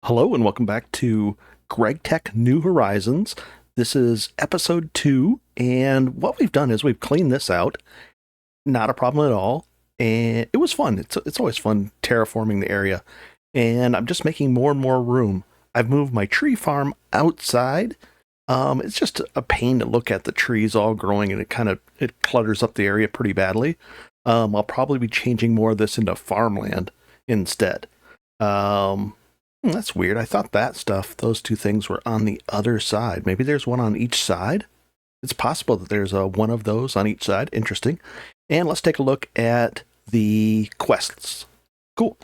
Hello and welcome back to Greg Tech New Horizons. This is episode 2, and what we've done is we've cleaned this out. Not a problem at all, and it was fun. It's always fun terraforming the area, and I'm just making more and more room. I've moved my tree farm outside. It's just a pain to look at the trees all growing, and it clutters up the area pretty badly. I'll probably be changing more of this into farmland instead. That's weird. I thought those two things were on the other side. Maybe there's one on each side. It's possible that there's one of those on each side. Interesting. And let's take a look at the quests. Cool.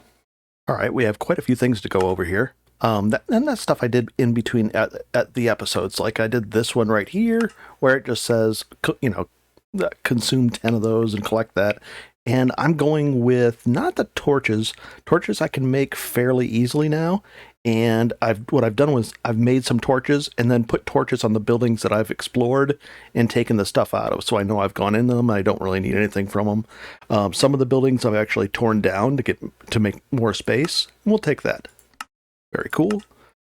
All right, we have quite a few things to go over here. That's stuff I did in between at the episodes. Like I did this one right here, where it just says, consume 10 of those and collect that. And I'm going with not the torches. Torches I can make fairly easily now. And what I've done was I've made some torches and then put torches on the buildings that I've explored and taken the stuff out of. So I know I've gone in them. I don't really need anything from them. Some of the buildings I've actually torn down to make more space. We'll take that. Very cool.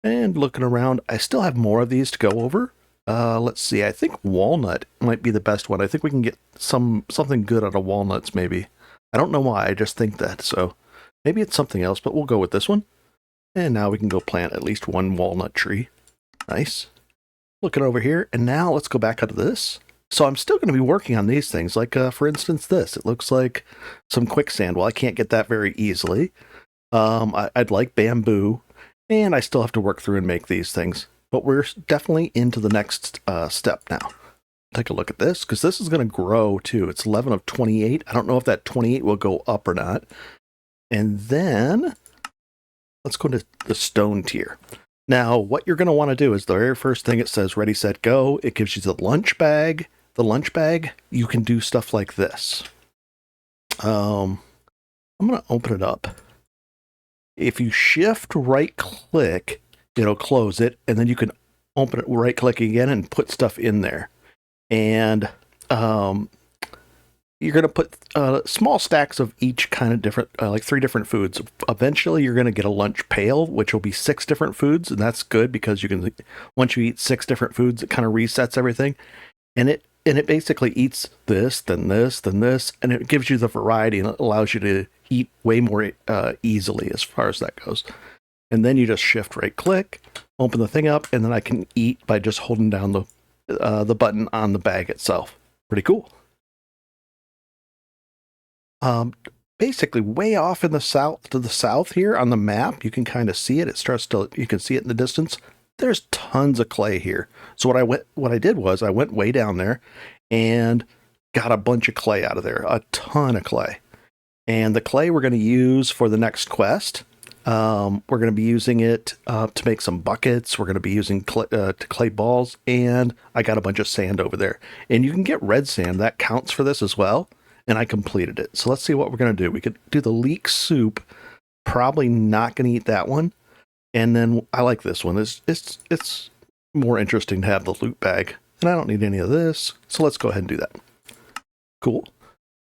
And looking around, I still have more of these to go over. Let's see. I think walnut might be the best one. I think we can get something good out of walnuts, maybe. I don't know why. I just think that. So maybe it's something else, but we'll go with this one. And now we can go plant at least one walnut tree. Nice. Looking over here, and now let's go back out of this. So I'm still going to be working on these things. Like, for instance, this. It looks like some quicksand. Well, I can't get that very easily. I'd like bamboo, and I still have to work through and make these things. But we're definitely into the next step now. Take a look at this, because this is going to grow too. It's 11 of 28. I don't know if that 28 will go up or not. And then let's go to the stone tier. Now, what you're going to want to do is the very first thing it says, ready, set, go. It gives you the lunch bag. The lunch bag, you can do stuff like this. I'm going to open it up. If you shift right click, it'll close it, and then you can open it, right click again, and put stuff in there. And you're going to put small stacks of each kind of different, like 3 different foods. Eventually, you're going to get a lunch pail, which will be 6 different foods, and that's good because you can, once you eat 6 different foods, it kind of resets everything. And it basically eats this, then this, then this, and it gives you the variety, and it allows you to eat way more easily as far as that goes. And then you just shift right click, open the thing up, and then I can eat by just holding down the button on the bag itself. Pretty cool. Basically way off in the south here on the map, you can kind of see it. You can see it in the distance. There's tons of clay here. So what I did was I went way down there and got a bunch of clay out of there, a ton of clay. And the clay we're going to use for the next quest. We're going to be using it to make some buckets. We're going to be using clay balls, and I got a bunch of sand over there. And you can get red sand. That counts for this as well, and I completed it. So let's see what we're going to do. We could do the leek soup. Probably not going to eat that one. And then I like this one. It's more interesting to have the loot bag, and I don't need any of this. So let's go ahead and do that. Cool.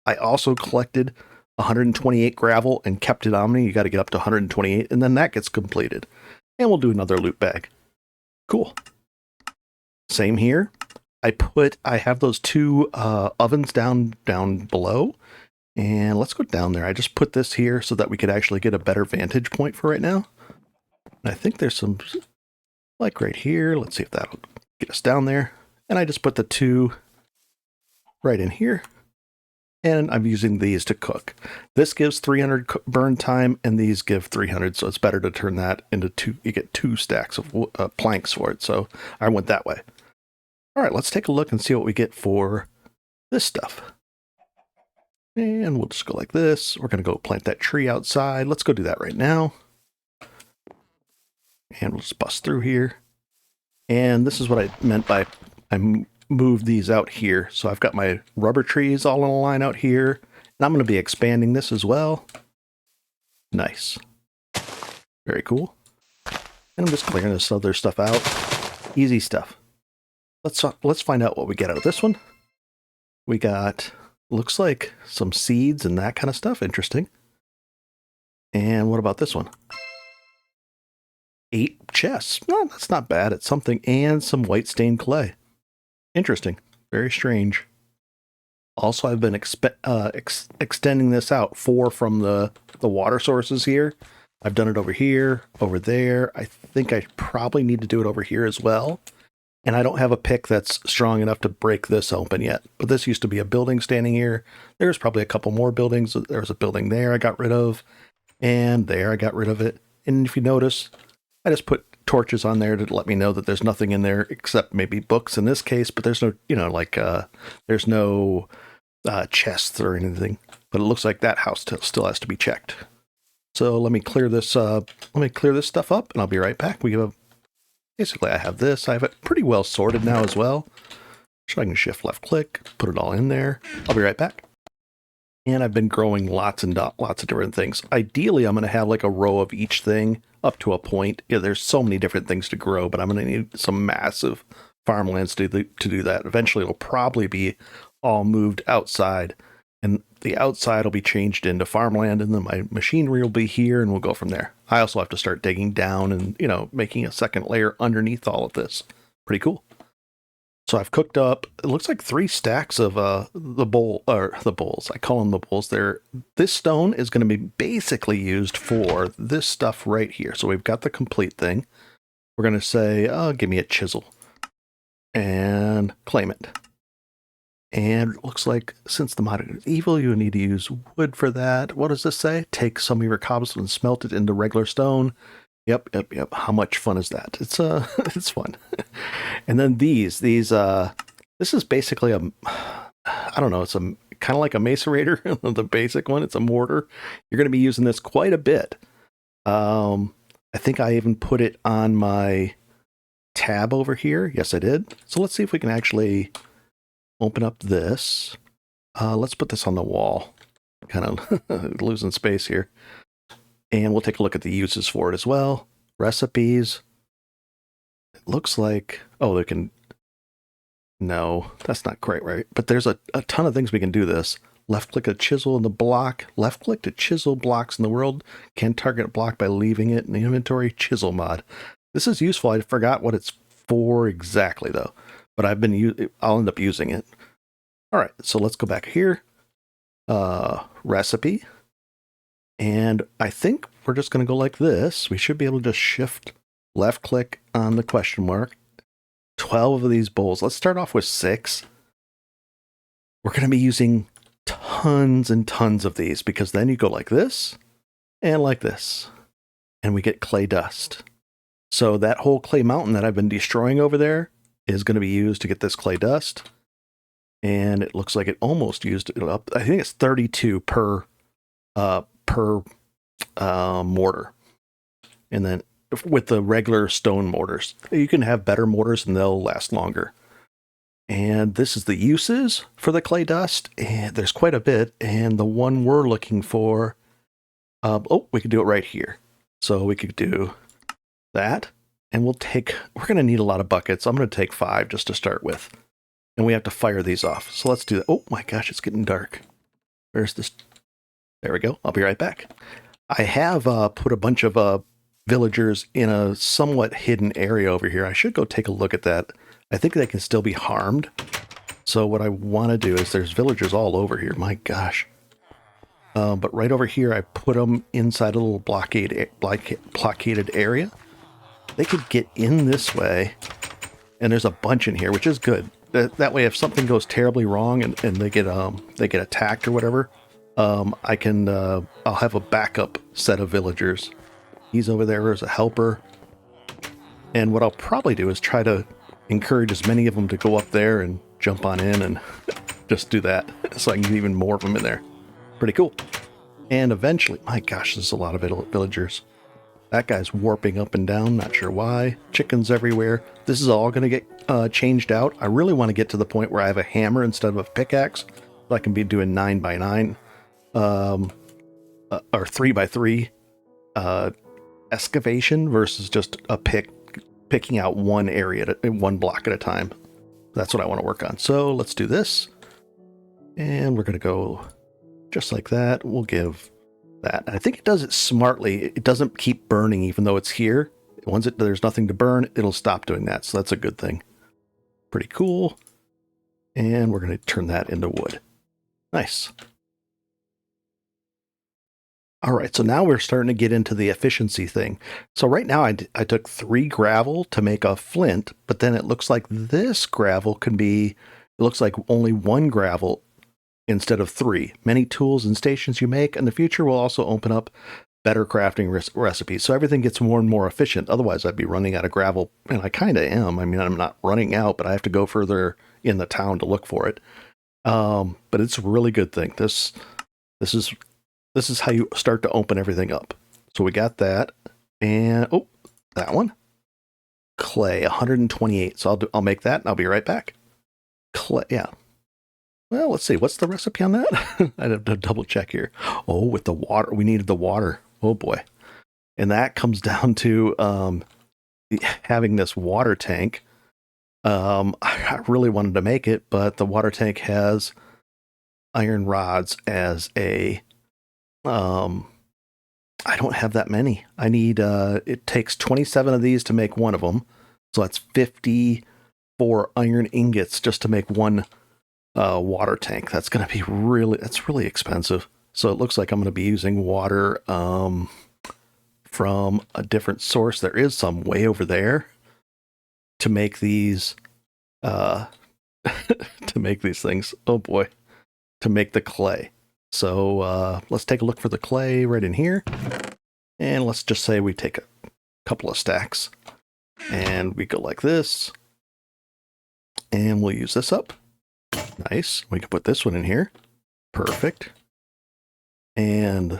I also collected 128 gravel and kept it on me. You got to get up to 128, and then that gets completed. And we'll do another loot bag. Cool. Same here. I have those 2 ovens down below, and let's go down there. I just put this here so that we could actually get a better vantage point for right now. And I think there's some, like right here. Let's see if that'll get us down there. And I just put the 2 right in here. And I'm using these to cook. This gives 300 burn time, and these give 300, so it's better to turn that into 2. You get 2 stacks of planks for it, so I went that way. All right, let's take a look and see what we get for this stuff. And we'll just go like this. We're going to go plant that tree outside. Let's go do that right now. And we'll just bust through here. And this is what I meant by I'm move these out here. So I've got my rubber trees all in a line out here, and I'm going to be expanding this as well. Nice. Very cool. And I'm just clearing this other stuff out. Easy stuff. Let's find out what we get out of this one. We got, looks like some seeds and that kind of stuff. Interesting. And what about this one? 8 chests. No, that's not bad. It's something. And some white stained clay. Interesting. Very strange. Also, I've been extending this out 4 from the water sources here. I've done it over here, over there. I think I probably need to do it over here as well. And I don't have a pick that's strong enough to break this open yet. But this used to be a building standing here. There's probably a couple more buildings. There's a building there I got rid of. And there I got rid of it. And if you notice, I just put torches on there to let me know that there's nothing in there except maybe books in this case. But there's no, there's no chests or anything. But it looks like that house still has to be checked. So let me clear this. Let me clear this stuff up, and I'll be right back. Basically, I have this. I have it pretty well sorted now as well. So I can shift left click, put it all in there. I'll be right back. And I've been growing lots and lots of different things. Ideally, I'm going to have like a row of each thing up to a point. Yeah, there's so many different things to grow, but I'm going to need some massive farmlands to do that. Eventually, it'll probably be all moved outside. And the outside will be changed into farmland, and then my machinery will be here, and we'll go from there. I also have to start digging down and, making a second layer underneath all of this. Pretty cool. So I've cooked up, it looks like 3 stacks of the bowls. I call them the bowls. This stone is going to be basically used for this stuff right here. So we've got the complete thing. We're going to say, give me a chisel and claim it. And it looks like since the mod is evil, you need to use wood for that. What does this say? Take some of your cobblestone and smelt it into regular stone. Yep. How much fun is that? It's it's fun. And then this is basically I don't know, it's a kind of like a macerator, the basic one. It's a mortar. You're going to be using this quite a bit. I think I even put it on my tab over here. Yes, I did. So let's see if we can actually open up this. Let's put this on the wall. Kind of losing space here. And we'll take a look at the uses for it as well. Recipes. It looks like, they can, no, that's not quite right. But there's a ton of things we can do this. Left click a chisel in the block. Left click to chisel blocks in the world. Can target a block by leaving it in the inventory. Chisel mod. This is useful. I forgot what it's for exactly though. But I'll end up using it. All right, so let's go back here. Recipe. And I think we're just going to go like this. We should be able to just shift left click on the question mark. 12 of these bowls. Let's start off with 6. We're going to be using tons and tons of these because then you go like this and like this. And we get clay dust. So that whole clay mountain that I've been destroying over there is going to be used to get this clay dust. And it looks like it almost used it up. I think it's 32 per mortar. And then with the regular stone mortars, you can have better mortars and they'll last longer. And this is the uses for the clay dust. And there's quite a bit. And the one we're looking for, we could do it right here. So we could do that. And we're going to need a lot of buckets. I'm going to take 5 just to start with. And we have to fire these off. So let's do that. Oh my gosh, it's getting dark. Where's this? There we go. I'll be right back. I have put a bunch of villagers in a somewhat hidden area over here. I should go take a look at that. I think they can still be harmed. So what I want to do is there's villagers all over here. My gosh. But right over here, I put them inside a little blockaded area. They could get in this way. And there's a bunch in here, which is good. That way, if something goes terribly wrong and they get attacked or whatever, I'll have a backup set of villagers. He's over there as a helper. And what I'll probably do is try to encourage as many of them to go up there and jump on in and just do that so I can get even more of them in there. Pretty cool. And eventually, my gosh, there's a lot of villagers. That guy's warping up and down, not sure why. Chickens everywhere. This is all going to get changed out. I really want to get to the point where I have a hammer instead of a pickaxe. So I can be doing 9x9 or 3x3 excavation versus just a picking out one area, one block at a time. That's what I want to work on. So let's do this. And we're going to go just like that. We'll give that. I think it does it smartly. It doesn't keep burning even though it's here. Once there's nothing to burn, it'll stop doing that. So that's a good thing. Pretty cool. And we're going to turn that into wood. Nice. All right, so now we're starting to get into the efficiency thing. So right now I took 3 gravel to make a flint, but then it looks like this gravel can be, it looks like only 1 gravel instead of 3. Many tools and stations you make in the future will also open up better crafting recipes. So everything gets more and more efficient. Otherwise, I'd be running out of gravel, and I kind of am. I mean, I'm not running out, but I have to go further in the town to look for it. But it's a really good thing. This is how you start to open everything up. So we got that, and oh, that one, clay, 128. So I'll make that, and I'll be right back. Clay, yeah. Well, let's see. What's the recipe on that? I'd have to double check here. Oh, with the water, we needed the water. Oh boy, and that comes down to having this water tank. I really wanted to make it, but the water tank has iron rods as a I don't have that many. I need it takes 27 of these to make one of them. So that's 54 iron ingots just to make one water tank. That's going to be really expensive. So it looks like I'm going to be using water from a different source. There is some way over there to make these to make these things. Oh boy, to make the clay. So let's take a look for the clay right in here. And let's just say we take a couple of stacks and we go like this. And we'll use this up. Nice. We can put this one in here. Perfect. And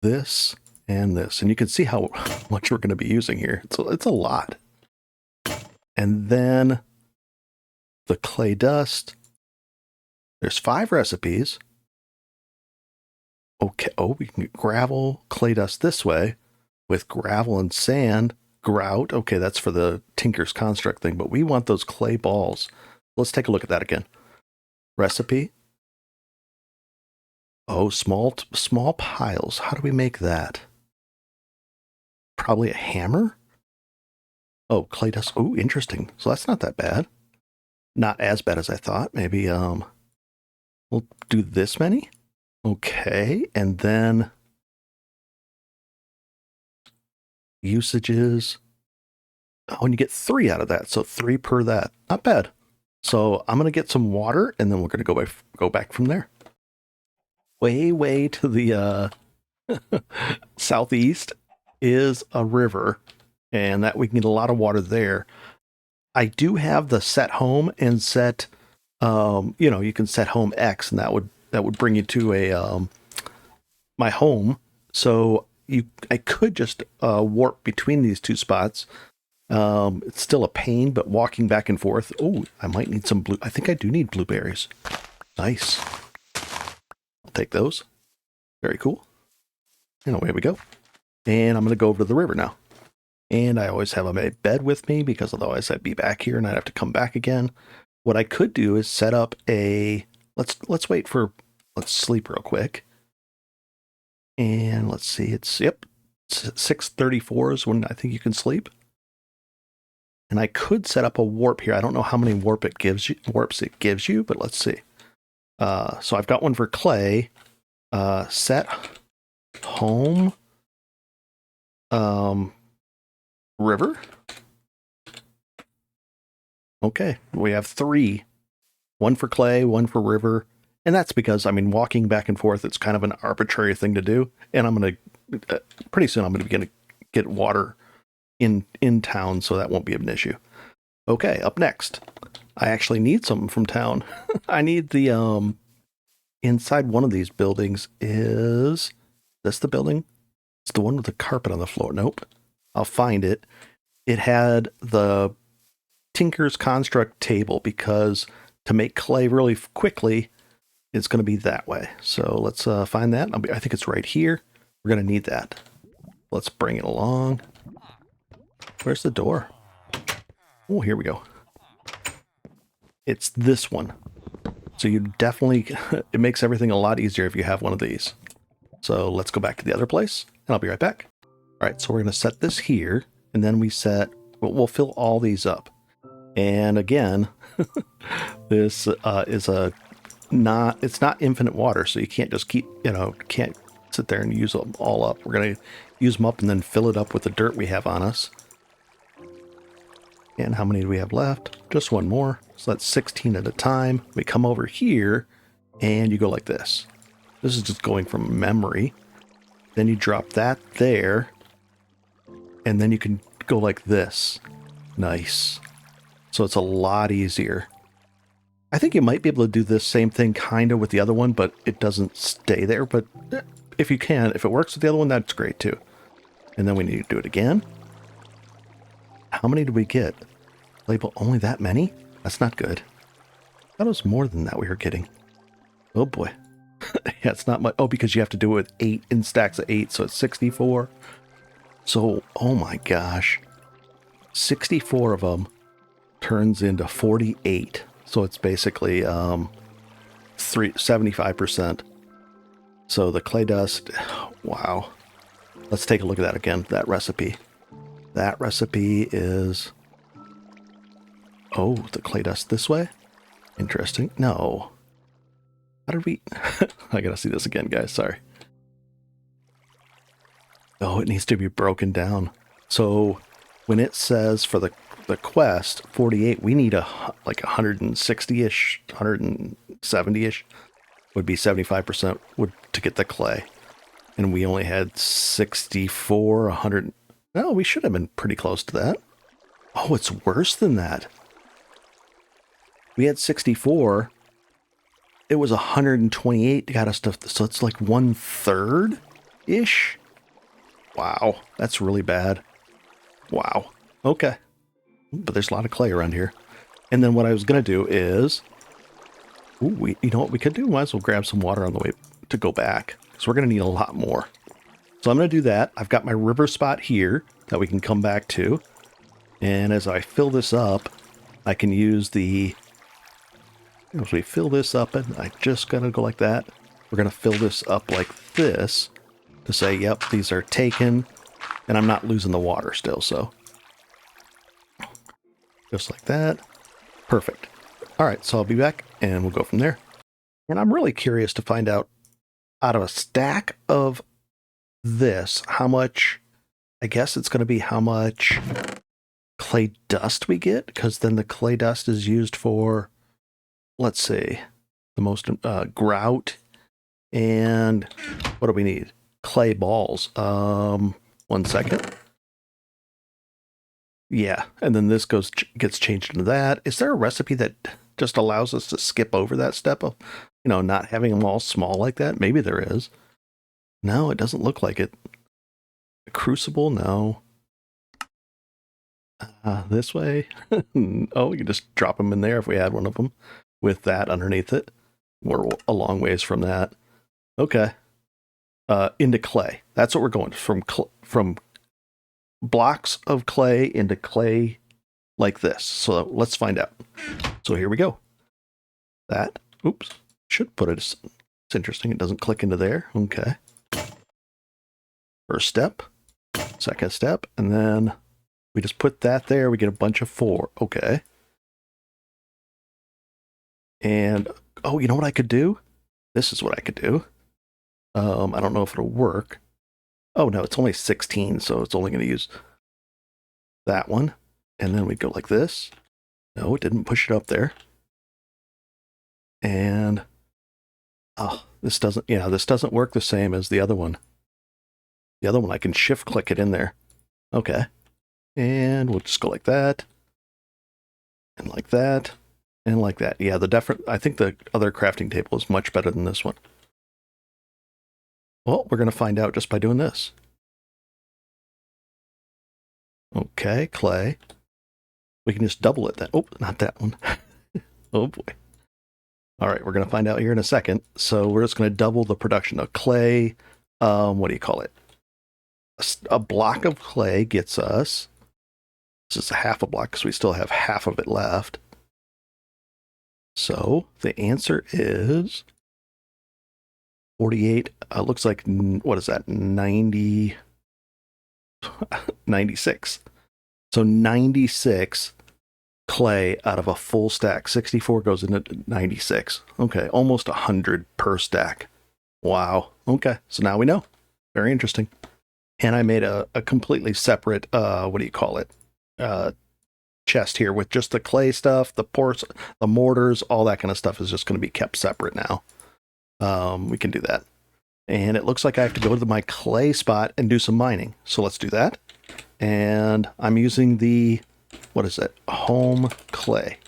this and this. And you can see how much we're going to be using here. It's a lot. And then the clay dust. There's 5 recipes. Okay, oh, we can get gravel, clay dust this way with gravel and sand, grout. Okay, that's for the Tinker's Construct thing, but we want those clay balls. Let's take a look at that again. Recipe. Oh, small piles. How do we make that? Probably a hammer? Oh, clay dust. Oh, interesting. So that's not that bad. Not as bad as I thought. Maybe we'll do this many. Okay, and then usages. Oh, and you get 3 out of that, so 3 per that. Not bad. So I'm gonna get some water, and then we're gonna go back from there. Way to the southeast is a river, and that we can get a lot of water there. I do have the set home and set. You can set home X, and that would bring you to a my home. So I could just warp between these 2 spots. It's still a pain, but walking back and forth. Oh, I might need some blue. I think I do need blueberries. Nice. I'll take those. Very cool. And away we go. And I'm going to go over to the river now. And I always have a bed with me because otherwise I'd be back here and I'd have to come back again. What I could do is set up a, let's sleep real quick. And let's see, it's 6:34 is when I think you can sleep. And I could set up a warp here. I don't know how many warps it gives you, but let's see. So I've got one for clay. Set home river. Okay, we have 3. One for clay, one for river. And that's because, I mean, walking back and forth, it's kind of an arbitrary thing to do. And I'm going to, pretty soon, I'm going to get water in town, so that won't be an issue. Okay, up next. I actually need something from town. I need the, inside one of these buildings is this the building? It's the one with the carpet on the floor. Nope. I'll find it. It had the Tinker's Construct table because to make clay really quickly, it's going to be that way. So let's find that. I think it's right here. We're going to need that. Let's bring it along. Where's the door? Oh, here we go. It's this one. So you definitely, it makes everything a lot easier if you have one of these. So let's go back to the other place and I'll be right back. All right, so we're going to set this here. and then we set, we'll fill all these up. And again, this is it's not infinite water, so you can't just keep, can't sit there and use them all up. We're going to use them up and then fill it up with the dirt we have on us. And how many do we have left? Just one more. So that's 16 at a time. We come over here and you go like this. This is just going from memory. Then you drop that there. And then you can go like this. Nice. So it's a lot easier. I think you might be able to do this same thing kind of with the other one, but it doesn't stay there. But if you can, if it works with the other one, that's great too. And then we need to do it again. How many did we get? Label only that many? That's not good. I thought it was more than that we were getting. Oh boy. Yeah, it's not much. Oh, because you have to do it with 8 in stacks of 8, so it's 64. So, oh my gosh. 64 of them turns into 48. So it's basically 75%. So the clay dust, wow. Let's take a look at that again, that recipe. That recipe is... Oh, the clay dust this way? Interesting. No. How did we... I gotta see this again, guys. Sorry. Oh, it needs to be broken down. So when it says for the quest, 48, we need like 160-ish, 170-ish would be 75% to get the clay. And we only had 64, 100... No, we should have been pretty close to that. Oh, it's worse than that. We had 64. It was 128 got us to... So it's like 1/3-ish? Wow, that's really bad. Wow. Okay. But there's a lot of clay around here. And then what I was going to do is... Ooh, you know what we could do? Might as well grab some water on the way to go back. Because we're going to need a lot more. So I'm going to do that. I've got my river spot here that we can come back to. And as I fill this up, I can use the... As we fill this up, and I just got to go like that. We're going to fill this up like this to say, yep, these are taken. And I'm not losing the water still, so... Just like that. Perfect. All right, so I'll be back, and we'll go from there. And I'm really curious to find out of a stack of this, how much, I guess it's going to be how much clay dust we get, because then the clay dust is used for, let's see, the most grout, and what do we need? Clay balls. 1 second. Yeah, and then this gets changed into that. Is there a recipe that just allows us to skip over that step of, not having them all small like that? Maybe there is. No, it doesn't look like it. A crucible, no. This way. Oh, we can just drop them in there if we had one of them with that underneath it. We're a long ways from that. Okay. Into clay. That's what we're going from blocks of clay into clay like this. So let's find out. So here we go. That, oops, should put it, it's interesting. It doesn't click into there. Okay. First step, second step, and then we just put that there. We get a bunch of 4. Okay. And, oh, you know what I could do? This is what I could do. I don't know if it'll work. Oh, no, it's only 16, so it's only going to use that one. And then we go like this. No, it didn't push it up there. And, oh, this doesn't work the same as the other one. The other one, I can shift click it in there. Okay. And we'll just go like that. And like that. And like that. Yeah, I think the other crafting table is much better than this one. Well, we're going to find out just by doing this. Okay, clay. We can just double it then. Oh, not that one. Oh boy. All right, we're going to find out here in a second. So we're just going to double the production of clay. What do you call it? A block of clay gets us... This is a half a block because we still have half of it left. So the answer is 48. Looks like, what is that? 96. So 96 clay out of a full stack. 64 goes into 96. Okay, almost 100 per stack. Wow. Okay, so now we know. Very interesting. And I made a completely separate, what do you call it? Chest here with just the clay stuff, the mortars, all that kind of stuff is just going to be kept separate now. We can do that. And it looks like I have to go to my clay spot and do some mining. So let's do that. And I'm using the, what is it? Home clay.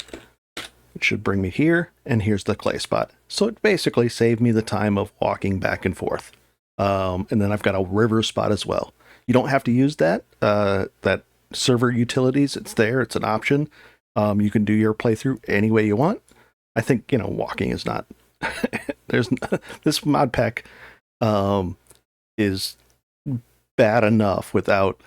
It should bring me here, and here's the clay spot. So it basically saved me the time of walking back and forth. And then I've got a river spot as well. You don't have to use that server utilities. It's there. It's an option. You can do your playthrough any way you want. I think, walking is not, this mod pack is bad enough without,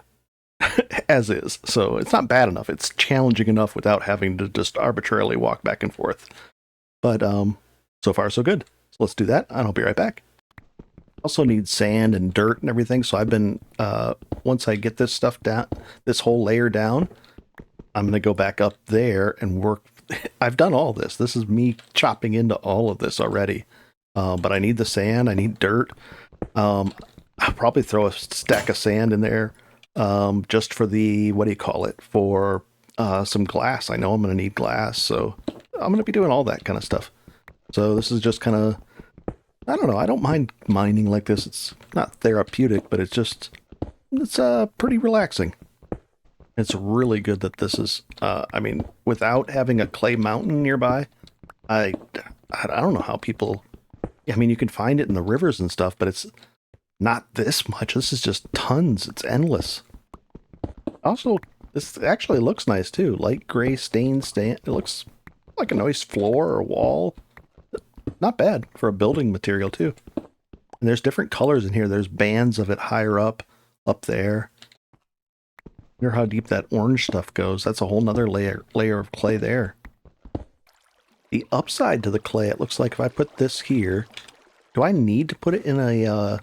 as is. So it's not bad enough. It's challenging enough without having to just arbitrarily walk back and forth. But so far so good. So let's do that, and I'll be right back. Also need sand and dirt and everything, so I've been, once I get this stuff down, this whole layer down, I'm going to go back up there and work. I've done all this. This is me chopping into all of this already. But I need the sand. I need dirt. I'll probably throw a stack of sand in there just for the, what do you call it, for some glass. I know I'm going to need glass, so I'm going to be doing all that kind of stuff. So this is just kind of, I don't know. I don't mind mining like this. It's not therapeutic, but it's pretty relaxing. It's really good that this is, I mean, without having a clay mountain nearby, I don't know how people, I mean, you can find it in the rivers and stuff, but it's not this much. This is just tons. It's endless. Also, this actually looks nice too. Light gray stained sand. It looks like a nice floor or wall. Not bad for a building material too. And there's different colors in here. There's bands of it higher up there. Wonder how deep that orange stuff goes. That's a whole nother layer of clay there. The upside to the clay, it looks like if I put this here, do I need to put it in a,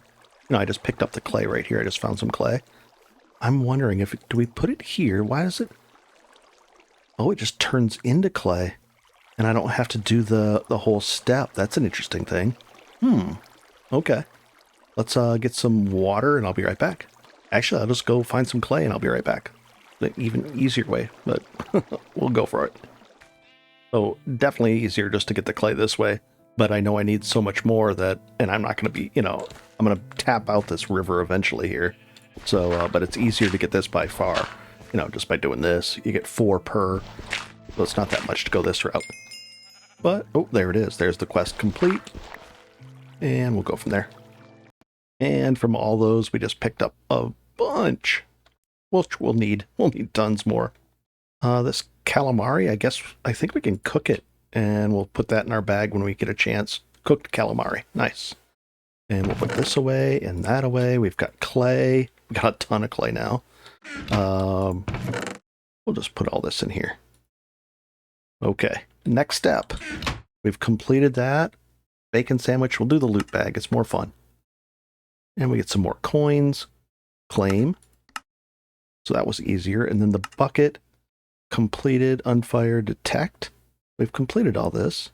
I just picked up the clay right here. I just found some clay. I'm wondering do we put it here? Why is it? Oh, it just turns into clay. And I don't have to do the whole step. That's an interesting thing. Okay. Let's get some water and I'll be right back. Actually, I'll just go find some clay and I'll be right back. The even easier way, but we'll go for it. So definitely easier just to get the clay this way. But I know I need so much more that, and I'm not going to be, I'm going to tap out this river eventually here. So, but it's easier to get this by far, just by doing this. You get 4 per. So it's not that much to go this route. But, oh, there it is. There's the quest complete. And we'll go from there. And from all those, we just picked up a bunch. Which we'll need tons more. This calamari, I think we can cook it. And we'll put that in our bag when we get a chance. Cooked calamari. Nice. And we'll put this away and that away. We've got clay. We've got a ton of clay now. We'll just put all this in here. Okay. Next step. We've completed that. Bacon sandwich. We'll do the loot bag. It's more fun. And we get some more coins. Claim. So that was easier. And then the bucket. Completed. Unfire. Detect. We've completed all this.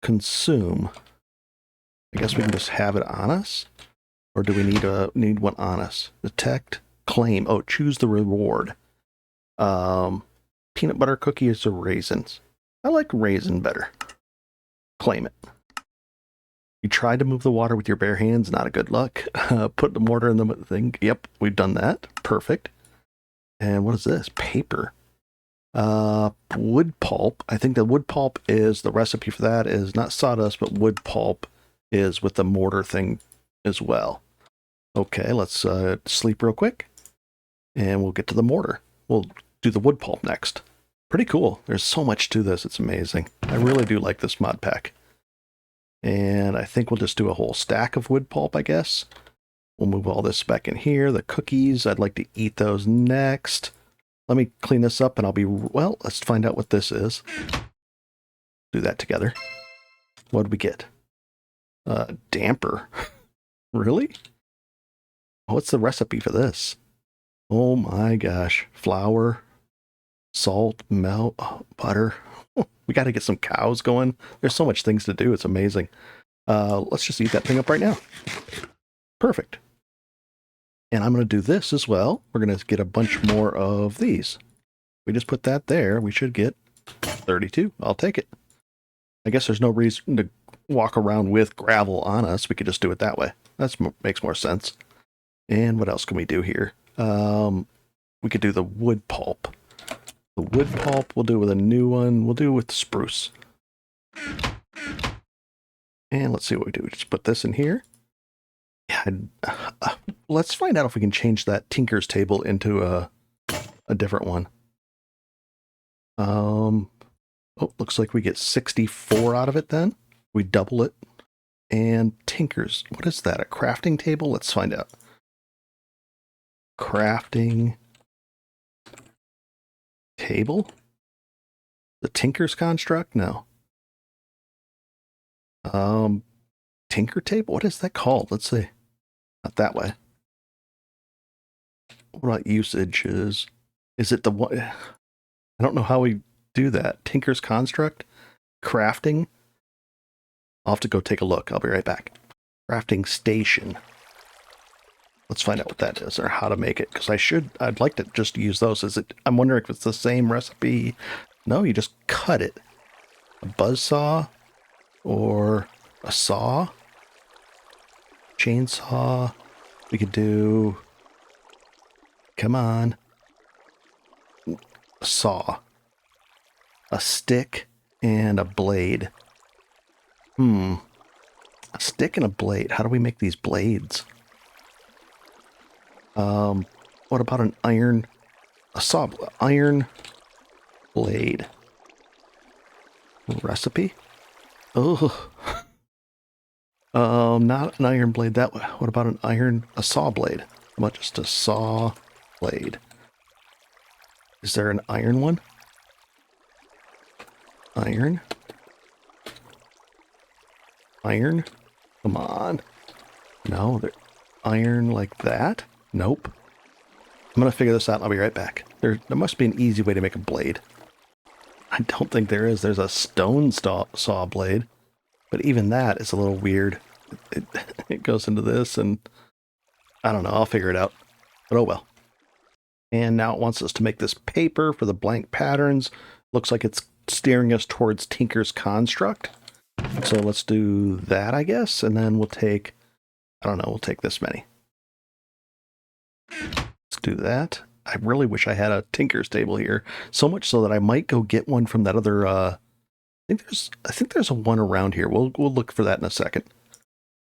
Consume. I guess we can just have it on us. Or do we need one on us? Detect. Claim. Oh, choose the reward. Peanut butter cookies or raisins. I like raisin better. Claim it. You tried to move the water with your bare hands. Not a good luck. Put the mortar in the thing. Yep, we've done that. Perfect. And what is this? Paper. Wood pulp. I think the wood pulp is, the recipe for that is not sawdust, but wood pulp is with the mortar thing as well. Okay, let's sleep real quick. And we'll get to the mortar. We'll do the wood pulp next. Pretty cool. There's so much to this. It's amazing. I really do like this mod pack. And I think we'll just do a whole stack of wood pulp, I guess. We'll move all this back in here. The cookies, I'd like to eat those next. Let me clean this up and I'll be, well, let's find out what this is. Do that together. What did we get? Damper. Really? What's the recipe for this? Oh my gosh. Flour, Salt, milk, butter. We got to get some cows going. There's so much things to do. It's amazing. Let's just eat that thing up right now. Perfect. And I'm going to do this as well. We're going to get a bunch more of these. We just put that there. We should get 32. I'll take it. I guess there's no reason to walk around with gravel on us. We could just do it that way. That makes more sense. And what else can we do here? We could do the wood pulp. The wood pulp we'll do with a new one. We'll do with spruce. And let's see what we do. Just put this in here. Yeah, let's find out if we can change that Tinker's table into a different one. Oh, looks like we get 64 out of it then. We double it. And Tinker's, what is that? A crafting table? Let's find out. Crafting table? The Tinker's construct? No. Tinker table? What is that called? Let's see. Not that way. What about usages? Is it the one? I don't know how we do that. Tinker's construct? Crafting? I'll have to go take a look. I'll be right back. Crafting station. Let's find out what that is or how to make it. Because I'd like to just use those. I'm wondering if it's the same recipe. No, you just cut it. A buzzsaw or a saw. Chainsaw. We could do, come on, a saw, a stick, and a blade. A stick and a blade. How do we make these blades? What about an iron blade? Recipe? Oh, not an iron blade that way. What about a saw blade? How about just a saw blade? Is there an iron one? Iron? Iron? Come on. No, iron like that? Nope. I'm going to figure this out and I'll be right back. There must be an easy way to make a blade. I don't think there is. There's a stone saw blade. But even that is a little weird. It goes into this and I don't know. I'll figure it out. But oh well. And now it wants us to make this paper for the blank patterns. Looks like it's steering us towards Tinker's construct. So let's do that, I guess. And then we'll take, I don't know, we'll take this many. Let's do that. I really wish I had a Tinker's table here. So much so that I might go get one from that other, I think there's a one around here. We'll look for that in a second.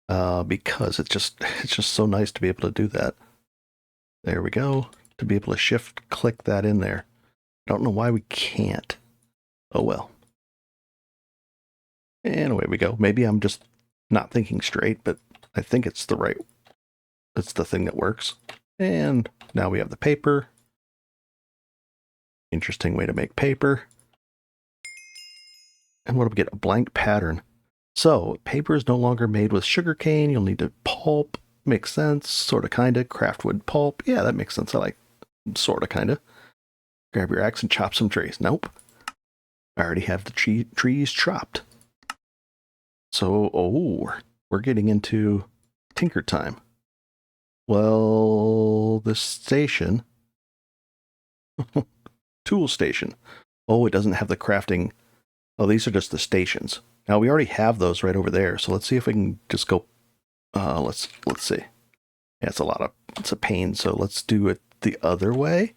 Because it's just so nice to be able to do that. There we go. To be able to shift click that in there. I don't know why we can't. Oh well. And away we go. Maybe I'm just not thinking straight, but I think it's it's the thing that works. And now we have the paper. Interesting way to make paper. And what do we get? A blank pattern. So paper is no longer made with sugarcane. You'll need to pulp. Makes sense. Sort of, kind of. Craftwood pulp. Yeah, that makes sense. I like sort of, kind of. Grab your axe and chop some trees. Nope. I already have the trees chopped. So, we're getting into Tinker time. Well, this station. Tool station. Oh, it doesn't have the crafting. Oh, these are just the stations. Now, we already have those right over there. So let's see if we can just go. Let's see. Yeah, it's a pain. So let's do it the other way.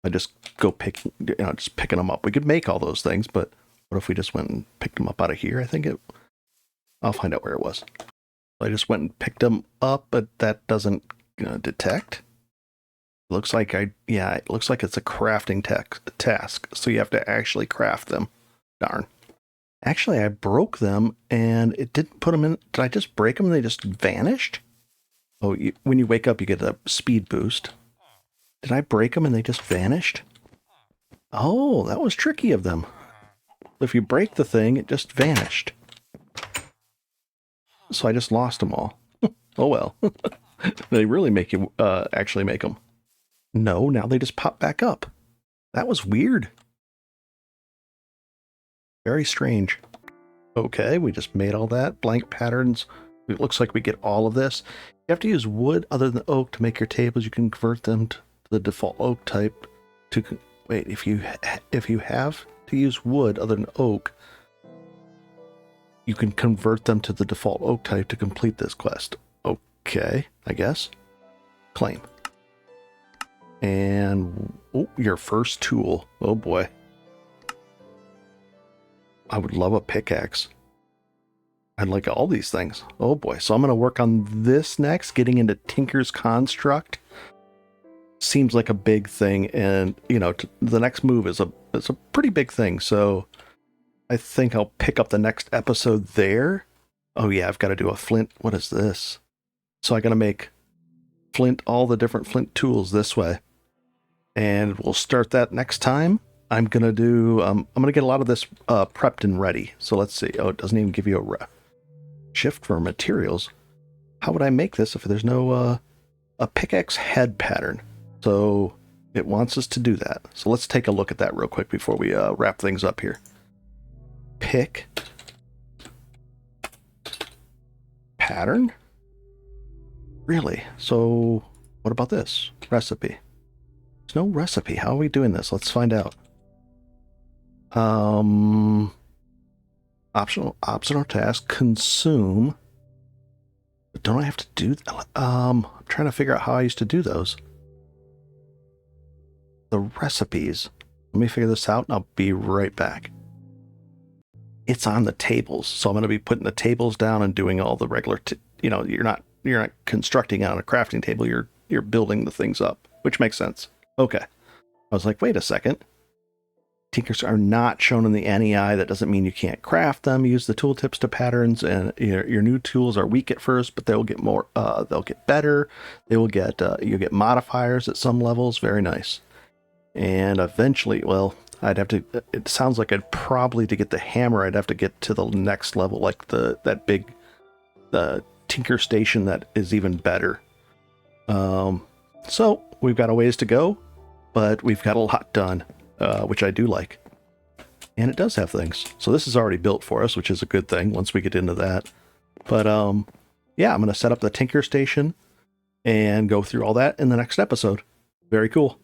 I just go picking them up. We could make all those things, but what if we just went and picked them up out of here? I'll find out where it was. I just went and picked them up, but that doesn't detect. Looks like it looks like it's a crafting task. So you have to actually craft them. Darn. Actually, I broke them and it didn't put them in. Did I just break them and they just vanished? Oh, when you wake up, you get a speed boost. Did I break them and they just vanished? Oh, that was tricky of them. If you break the thing, it just vanished. So I just lost them all. Oh well. They really make you actually make them. No, now they just pop back up. That was weird. Very strange. Okay, we just made all that. Blank patterns. It looks like we get all of this. You have to use wood other than oak to make your tables. You can convert them to the default oak type. Wait, if you have to use wood other than oak, you can convert them to the default oak type to complete this quest. Okay, I guess. Claim. And your first tool. Oh boy. I would love a pickaxe. I'd like all these things. Oh boy. So I'm going to work on this next, getting into Tinker's Construct. Seems like a big thing, and you know, the next move is a pretty big thing. So I think I'll pick up the next episode there. Oh yeah, I've got to do a flint. What is this? So I got to make flint, all the different flint tools this way. And we'll start that next time. I'm going to do, I'm going to get a lot of this prepped and ready. So let's see. Oh, it doesn't even give you a shift for materials. How would I make this if there's no, a pickaxe head pattern? So it wants us to do that. So let's take a look at that real quick before we wrap things up here. Pick. Pattern? Really? So what about this? Recipe. There's no recipe. How are we doing this? Let's find out. Optional task, consume. But don't I have to do I'm trying to figure out how I used to do those. The recipes. Let me figure this out and I'll be right back. It's on the tables. So I'm going to be putting the tables down and doing all the regular, you know, you're not constructing on a crafting table. You're building the things up, which makes sense. Okay. I was like, wait a second. Tinkers are not shown in the NEI. That doesn't mean you can't craft them. Use the tooltips to patterns, and your new tools are weak at first, but they'll get more. They'll get better. They will get. You get modifiers at some levels. Very nice. And eventually, well, I'd have to. It sounds like I'd probably, to get the hammer, I'd have to get to the next level, like the Tinker Station that is even better. So we've got a ways to go, but we've got a lot done, which I do like. And it does have things. So this is already built for us, which is a good thing once we get into that. But yeah, I'm going to set up the Tinker Station and go through all that in the next episode. Very cool.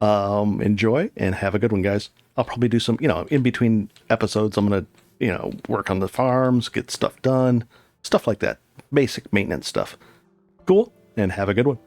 Enjoy and have a good one, guys. I'll probably do some, in between episodes, I'm going to, work on the farms, get stuff done, stuff like that. Basic maintenance stuff. Cool, and have a good one.